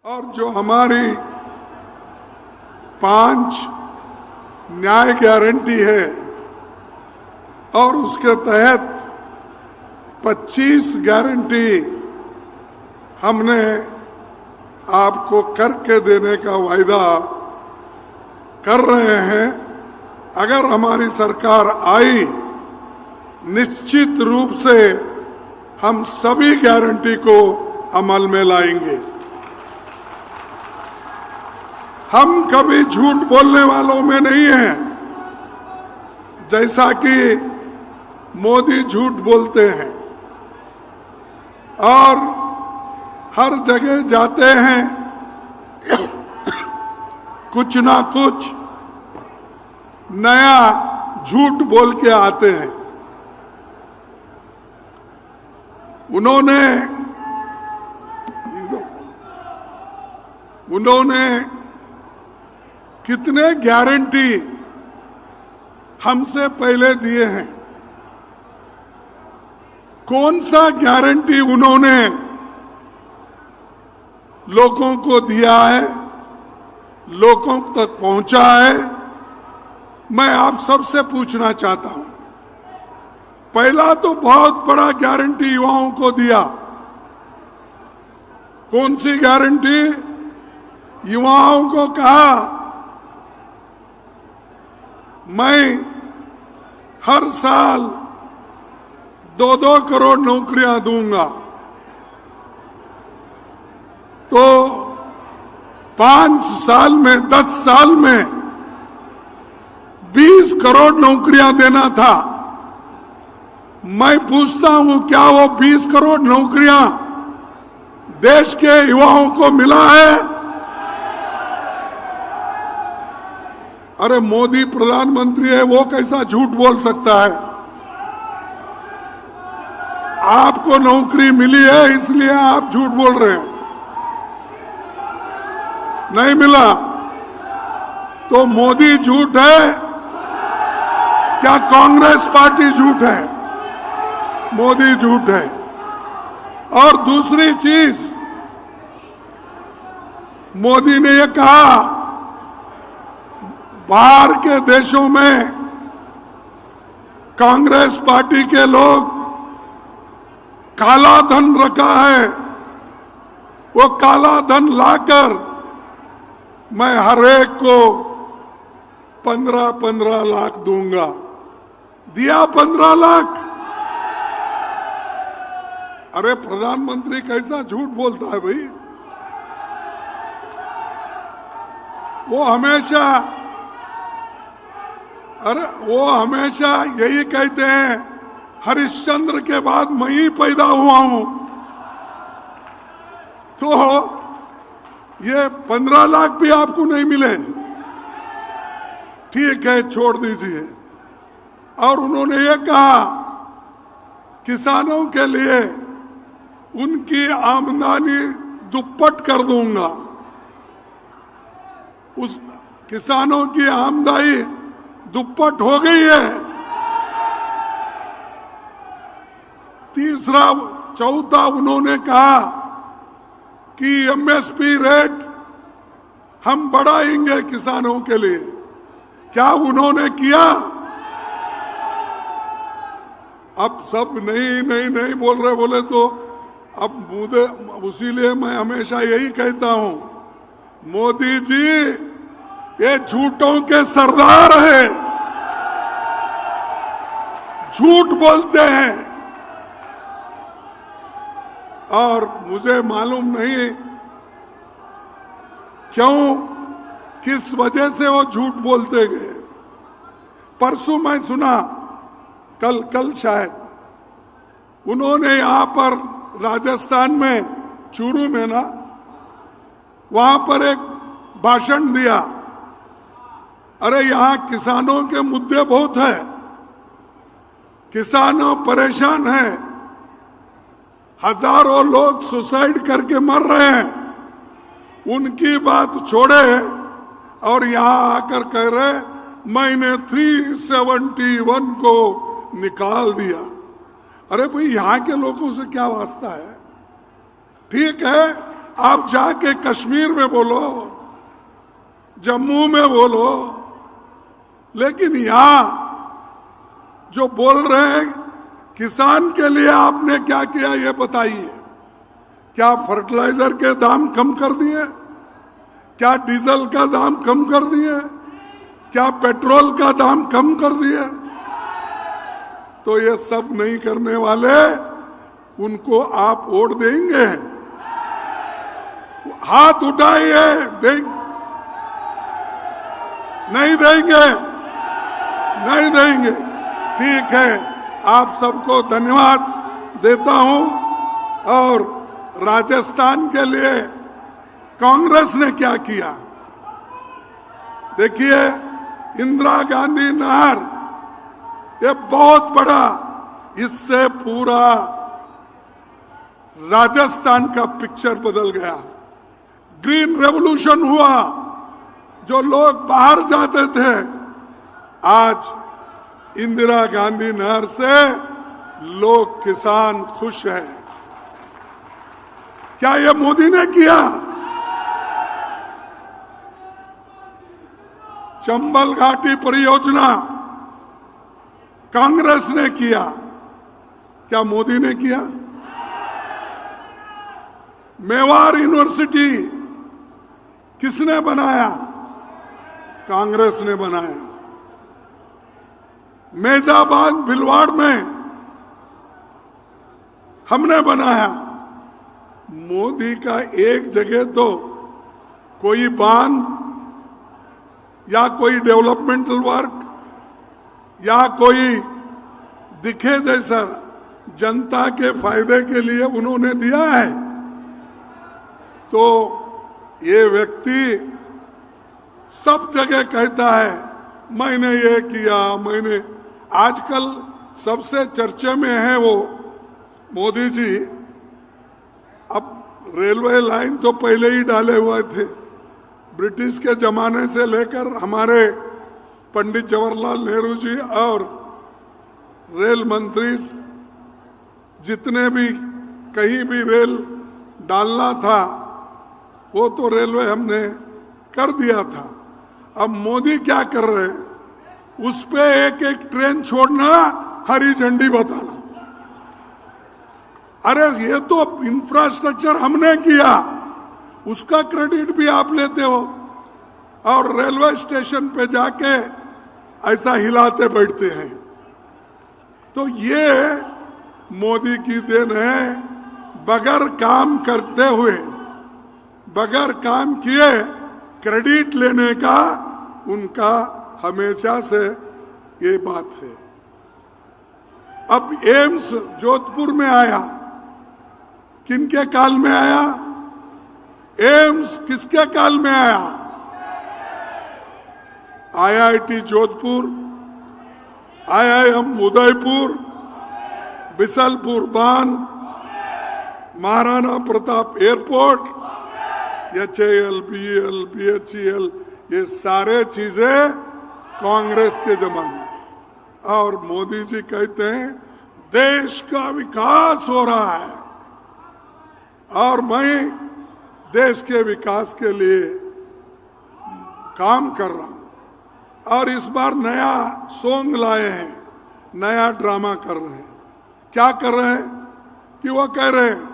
और जो हमारी 5 न्याय गारंटी है और उसके तहत 25 गारंटी हमने आपको करके देने का वायदा कर रहे हैं। अगर हमारी सरकार आई, निश्चित रूप से हम सभी गारंटी को अमल में लाएंगे। हम कभी झूठ बोलने वालों में नहीं हैं, जैसा कि मोदी झूठ बोलते हैं और हर जगह जाते हैं कुछ ना कुछ नया झूठ बोल के आते हैं। उन्होंने कितने गारंटी हमसे पहले दिए हैं। कौन सा गारंटी उन्होंने लोगों को दिया है, लोगों तक पहुंचा है, मैं आप सबसे पूछना चाहता हूं। पहला तो बहुत बड़ा गारंटी युवाओं को दिया। कौन सी गारंटी? युवाओं को कहा, मैं हर साल 2-2 करोड़ नौकरियां दूंगा। तो 5 साल में, 10 साल में 20 करोड़ नौकरियां देना था। मैं पूछता हूं, क्या वो 20 करोड़ नौकरियां देश के युवाओं को मिला है? अरे मोदी प्रधानमंत्री है, वो कैसा झूठ बोल सकता है? आपको नौकरी मिली है इसलिए आप झूठ बोल रहे हैं। नहीं मिला तो मोदी झूठ है क्या कांग्रेस पार्टी झूठ है? मोदी झूठ है। और दूसरी चीज, मोदी ने ये कहा बाहर के देशों में कांग्रेस पार्टी के लोग काला धन रखा है, वो काला धन लाकर मैं हर एक को 15-15 लाख दूंगा। दिया 15 लाख। अरे प्रधानमंत्री कैसा झूठ बोलता है भाई? वो हमेशा यही कहते हैं, हरिश्चंद्र के बाद मैं ही पैदा हुआ हूं। तो ये 15 लाख भी आपको नहीं मिले, ठीक है, छोड़ दीजिए। और उन्होंने ये कहा, किसानों के लिए उनकी आमदनी दुप्पट कर दूंगा। उस किसानों की आमदनी दुप्पट हो गई है। तीसरा, चौथा, उन्होंने कहा कि एमएसपी रेट हम बढ़ाएंगे किसानों के लिए। क्या उन्होंने किया? अब सब नहीं बोल रहे, बोले तो अब मुझे, उसीलिए मैं हमेशा यही कहता हूं, मोदी जी ये झूठों के सरदार हैं, झूठ बोलते हैं। और मुझे मालूम नहीं क्यों, किस वजह से वो झूठ बोलते गए। परसों मैं सुना, कल शायद, उन्होंने यहां पर राजस्थान में चूरू में ना, वहां पर एक भाषण दिया। अरे यहां किसानों के मुद्दे बहुत है, किसानों परेशान हैं, हजारों लोग सुसाइड करके मर रहे हैं। उनकी बात छोड़े और यहां आकर कह रहे मैंने 371 को निकाल दिया। अरे भाई, यहां के लोगों से क्या वास्ता है? ठीक है, आप जाके कश्मीर में बोलो, जम्मू में बोलो, लेकिन यहां जो बोल रहे हैं किसान के लिए आपने क्या किया ये बताइए। क्या फर्टिलाइजर के दाम कम कर दिए? क्या डीजल का दाम कम कर दिए? क्या पेट्रोल का दाम कम कर दिए? तो ये सब नहीं करने वाले, उनको आप वोट देंगे? हाथ उठाइए, नहीं देंगे, नहीं देंगे। ठीक है, आप सबको धन्यवाद देता हूं। और राजस्थान के लिए कांग्रेस ने क्या किया देखिए, इंदिरा गांधी नहर, ये बहुत बड़ा, इससे पूरा राजस्थान का पिक्चर बदल गया। ग्रीन रेवोल्यूशन हुआ, जो लोग बाहर जाते थे, आज इंदिरा गांधी नहर से लोग, किसान खुश हैं। क्या ये मोदी ने किया? चंबल घाटी परियोजना कांग्रेस ने किया, क्या मोदी ने किया? मेवाड़ यूनिवर्सिटी किसने बनाया? कांग्रेस ने बनाया। मेजाबाद भिलवाड़ में हमने बनाया। मोदी का एक जगह तो कोई बांध या कोई डेवलपमेंटल वर्क या कोई दिखे जैसा जनता के फायदे के लिए उन्होंने दिया है। तो ये व्यक्ति सब जगह कहता है मैंने ये किया, मैंने। आजकल सबसे चर्चे में है वो मोदी जी। अब रेलवे लाइन तो पहले ही डाले हुए थे, ब्रिटिश के जमाने से लेकर हमारे पंडित जवाहरलाल नेहरू जी और रेल मंत्री जितने भी कहीं भी रेल डालना था वो तो रेलवे हमने कर दिया था। अब मोदी क्या कर रहे हैं, उस पे एक एक ट्रेन छोड़ना, हरी झंडी बताना। अरे ये तो इंफ्रास्ट्रक्चर हमने किया, उसका क्रेडिट भी आप लेते हो और रेलवे स्टेशन पे जाके ऐसा हिलाते बैठते हैं। तो ये मोदी की देन है। बगैर काम करते हुए, बगैर काम किए क्रेडिट लेने का उनका हमेशा से ये बात है। अब एम्स जोधपुर में आया, किनके काल में आया? एम्स किसके काल में आया? आईआईटी जोधपुर, आईआईएम उदयपुर, बिसलपुर बांध, Maharana Pratap airport, HAL, BL, BHEL, ये सारे चीजें कांग्रेस के जमाने। और मोदी जी कहते हैं देश का विकास हो रहा है और मैं देश के विकास के लिए काम कर रहा हूं। और इस बार नया सॉन्ग लाए हैं, नया ड्रामा कर रहे हैं। क्या कर रहे हैं कि वो कह रहे हैं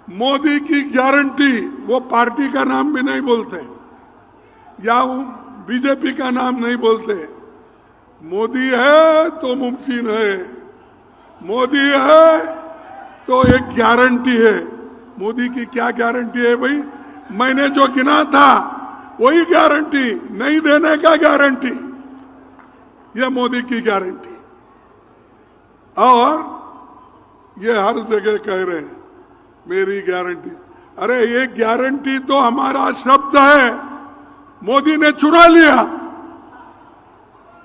मोदी की गारंटी, वो पार्टी का नाम भी नहीं बोलते या वो बीजेपी का नाम नहीं बोलते। मोदी है तो मुमकिन है, मोदी है तो एक गारंटी है। मोदी की क्या गारंटी है भाई? मैंने जो गिना था वही गारंटी, नहीं देने का गारंटी, यह मोदी की गारंटी। और ये हर जगह कह रहे हैं मेरी गारंटी। अरे ये गारंटी तो हमारा शब्द है, मोदी ने चुरा लिया।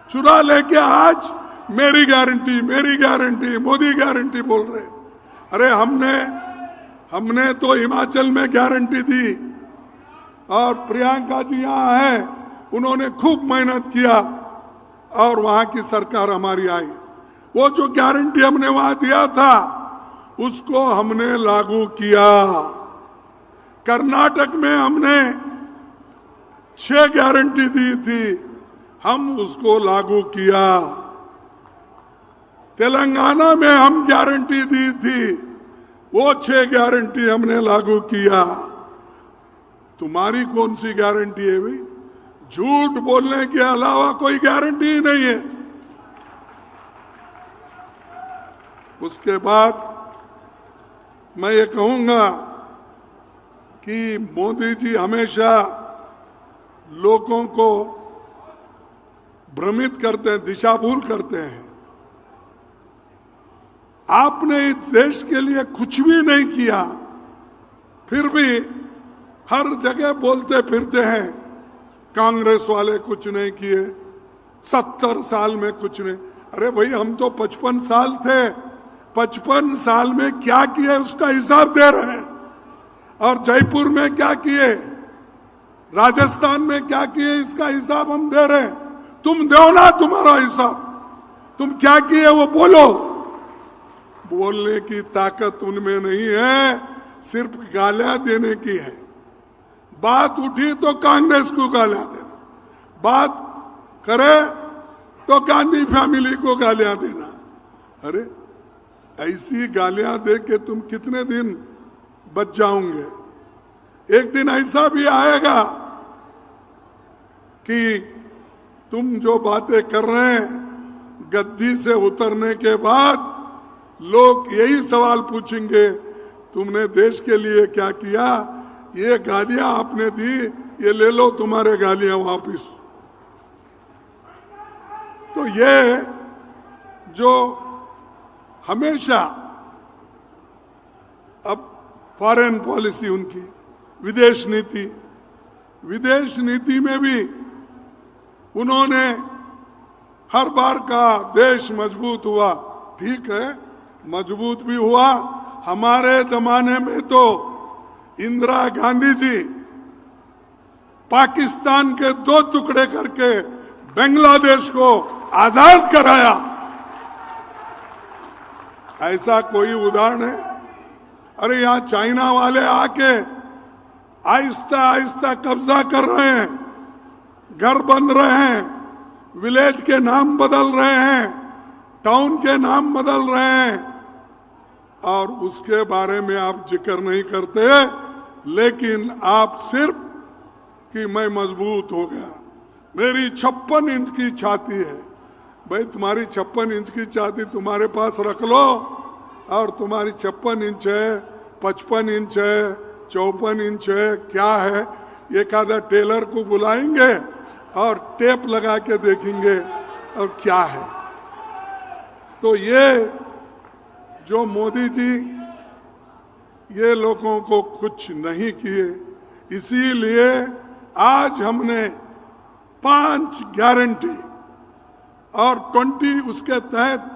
चुरा लेके आज मेरी गारंटी, मेरी गारंटी, मोदी गारंटी बोल रहे। अरे हमने तो हिमाचल में गारंटी दी और प्रियंका जी यहाँ है, उन्होंने खूब मेहनत किया और वहां की सरकार हमारी आई। वो जो गारंटी हमने वहां दिया था उसको हमने लागू किया। कर्नाटक में हमने 6 गारंटी दी थी, हम उसको लागू किया। तेलंगाना में हम गारंटी दी थी, वो 6 गारंटी हमने लागू किया। तुम्हारी कौन सी गारंटी है भाई? झूठ बोलने के अलावा कोई गारंटी ही नहीं है। उसके बाद मैं ये कहूंगा कि मोदी जी हमेशा लोगों को भ्रमित करते हैं, दिशा भूल करते हैं। आपने इस देश के लिए कुछ भी नहीं किया, फिर भी हर जगह बोलते फिरते हैं कांग्रेस वाले कुछ नहीं किए, 70 साल में कुछ नहीं। अरे भाई, हम तो 55 साल थे, 55 साल में क्या किए उसका हिसाब दे रहे हैं। और जयपुर में क्या किए, राजस्थान में क्या किए, इसका हिसाब हम दे रहे हैं। तुम दो ना तुम्हारा हिसाब, तुम क्या किए वो बोलो। बोलने की ताकत उनमें नहीं है, सिर्फ गालियां देने की है। बात उठी तो कांग्रेस को गालियां देना, बात करे तो गांधी फैमिली को गालियां देना। अरे ऐसी गालियां दे के तुम कितने दिन बच जाओगे? एक दिन ऐसा भी आएगा कि तुम जो बातें कर रहे हैं, गद्दी से उतरने के बाद लोग यही सवाल पूछेंगे, तुमने देश के लिए क्या किया? ये गालियां आपने दी, ये ले लो तुम्हारे गालियां वापिस। तो ये जो हमेशा अब फॉरेन पॉलिसी उनकी, विदेश नीति में भी उन्होंने हर बार कहा देश मजबूत हुआ। ठीक है, मजबूत भी हुआ। हमारे जमाने में तो इंदिरा गांधी जी पाकिस्तान के 2 टुकड़े करके बांग्लादेश को आजाद कराया। ऐसा कोई उदाहरण है? अरे यहां चाइना वाले आके आहिस्ता आहिस्ता कब्जा कर रहे हैं, घर बन रहे हैं, विलेज के नाम बदल रहे हैं, टाउन के नाम बदल रहे हैं, और उसके बारे में आप जिक्र नहीं करते। लेकिन आप सिर्फ कि मैं मजबूत हो गया, मेरी 56 इंच की छाती है। भाई, तुम्हारी 56 इंच की छाती तुम्हारे पास रख लो, और तुम्हारी 56 इंच है, 55 इंच है, 54 इंच है, क्या है? एक आधा टेलर को बुलाएंगे और टेप लगा के देखेंगे और क्या है। तो ये जो मोदी जी ये लोगों को कुछ नहीं किए, इसीलिए आज हमने 5 गारंटी और 20 उसके तहत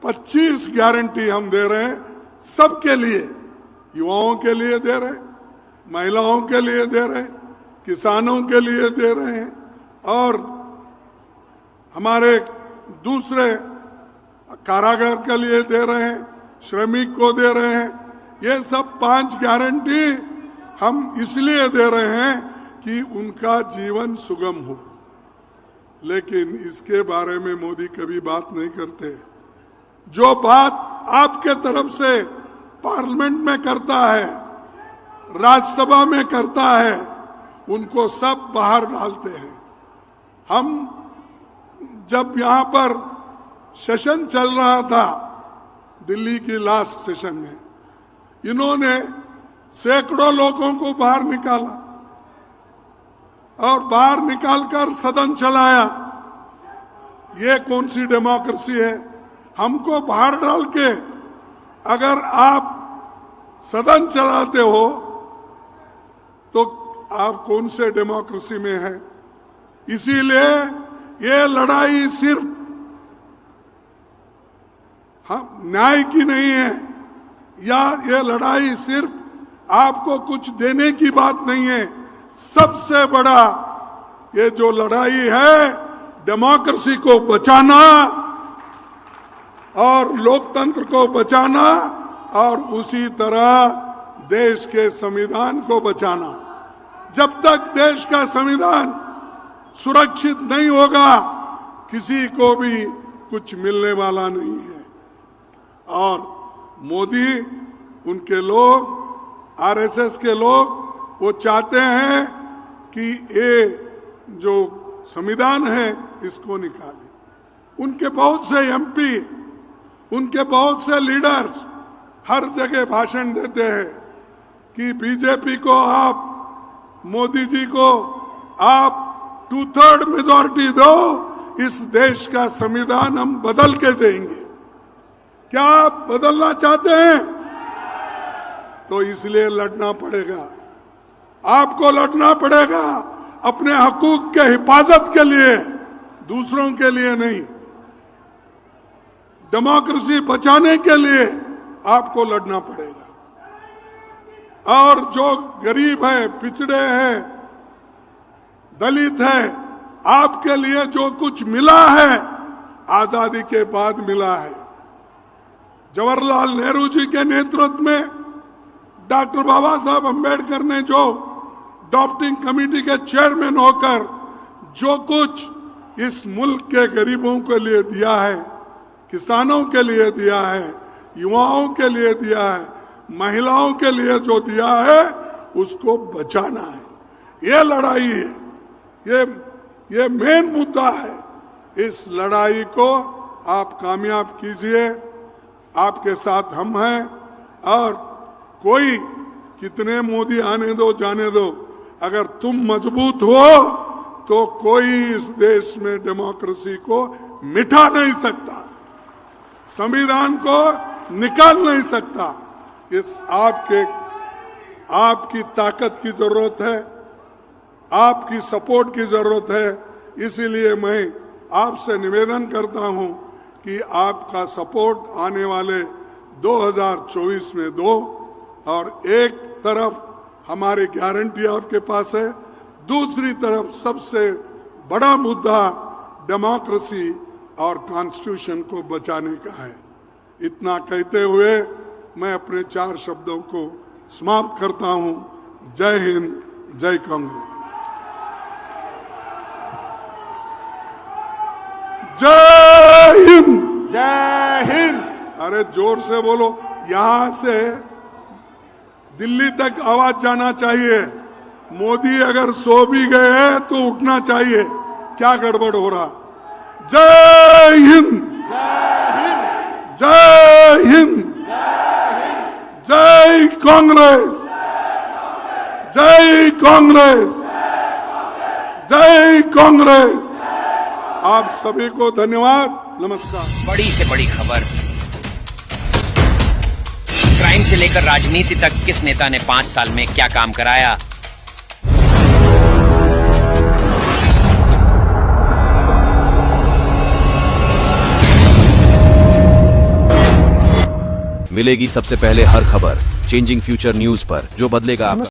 25 गारंटी हम दे रहे हैं सबके लिए। युवाओं के लिए दे रहे हैं, महिलाओं के लिए दे रहे हैं, किसानों के लिए दे रहे हैं, और हमारे दूसरे कारागार के लिए दे रहे हैं, श्रमिक को दे रहे हैं। ये सब 5 गारंटी हम इसलिए दे रहे हैं कि उनका जीवन सुगम हो। लेकिन इसके बारे में मोदी कभी बात नहीं करते। जो बात आपके तरफ से पार्लियामेंट में करता है, राज्यसभा में करता है, उनको सब बाहर डालते हैं। हम जब यहाँ पर सेशन चल रहा था, दिल्ली की लास्ट सेशन में, इन्होंने सैकड़ों लोगों को बाहर निकाला और बाहर निकालकर सदन चलाया। ये कौन सी डेमोक्रेसी है? हमको बाहर डाल के अगर आप सदन चलाते हो तो आप कौन से डेमोक्रेसी में है? इसीलिए ये लड़ाई सिर्फ न्याय की नहीं है, या ये लड़ाई सिर्फ आपको कुछ देने की बात नहीं है। सबसे बड़ा ये जो लड़ाई है, डेमोक्रेसी को बचाना और लोकतंत्र को बचाना, और उसी तरह देश के संविधान को बचाना। जब तक देश का संविधान सुरक्षित नहीं होगा, किसी को भी कुछ मिलने वाला नहीं है। और मोदी, उनके लोग, आरएसएस के लोग, वो चाहते हैं कि ये जो संविधान है इसको निकालें। उनके बहुत से एमपी, उनके बहुत से लीडर्स हर जगह भाषण देते हैं कि बीजेपी को आप, मोदी जी को आप 2/3 मेजॉरिटी दो, इस देश का संविधान हम बदल के देंगे। क्या आप बदलना चाहते हैं? तो इसलिए लड़ना पड़ेगा, आपको लड़ना पड़ेगा अपने हकूक के हिफाजत के लिए, दूसरों के लिए नहीं। डेमोक्रेसी बचाने के लिए आपको लड़ना पड़ेगा। और जो गरीब है, पिछड़े हैं, दलित है, आपके लिए जो कुछ मिला है आजादी के बाद मिला है। जवाहरलाल नेहरू जी के नेतृत्व में डॉक्टर बाबा साहब अम्बेडकर ने जो ड्राफ्टिंग कमेटी के चेयरमैन होकर जो कुछ इस मुल्क के गरीबों के लिए दिया है, किसानों के लिए दिया है, युवाओं के लिए दिया है, महिलाओं के लिए जो दिया है, उसको बचाना है। ये लड़ाई है, ये मेन मुद्दा है। इस लड़ाई को आप कामयाब कीजिए, आपके साथ हम हैं। और कोई कितने मोदी आने दो, जाने दो, अगर तुम मजबूत हो तो कोई इस देश में डेमोक्रेसी को मिटा नहीं सकता, संविधान को निकाल नहीं सकता। इस आपकी ताकत की जरूरत है, आपकी सपोर्ट की जरूरत है। इसीलिए मैं आपसे निवेदन करता हूं कि आपका सपोर्ट आने वाले 2024 में दो। और एक तरफ हमारी गारंटी आपके पास है, दूसरी तरफ सबसे बड़ा मुद्दा डेमोक्रेसी और कॉन्स्टिट्यूशन को बचाने का है। इतना कहते हुए मैं अपने 4 शब्दों को समाप्त करता हूं। जय हिंद, जय कांग्रेस। जय हिंद, जय हिंद। अरे जोर से बोलो, यहां से दिल्ली तक आवाज जाना चाहिए। मोदी अगर सो भी गए हैं तो उठना चाहिए। क्या गड़बड़ हो रहा? जय हिंद, जय हिंद, जय कांग्रेस, जय कांग्रेस, जय कांग्रेस। आप सभी को धन्यवाद, नमस्कार। बड़ी से बड़ी खबर, क्राइम से लेकर राजनीति तक किस नेता ने 5 साल में क्या काम कराया। मिलेगी सबसे पहले हर खबर चेंजिंग फ्यूचर न्यूज पर, जो बदलेगा आपका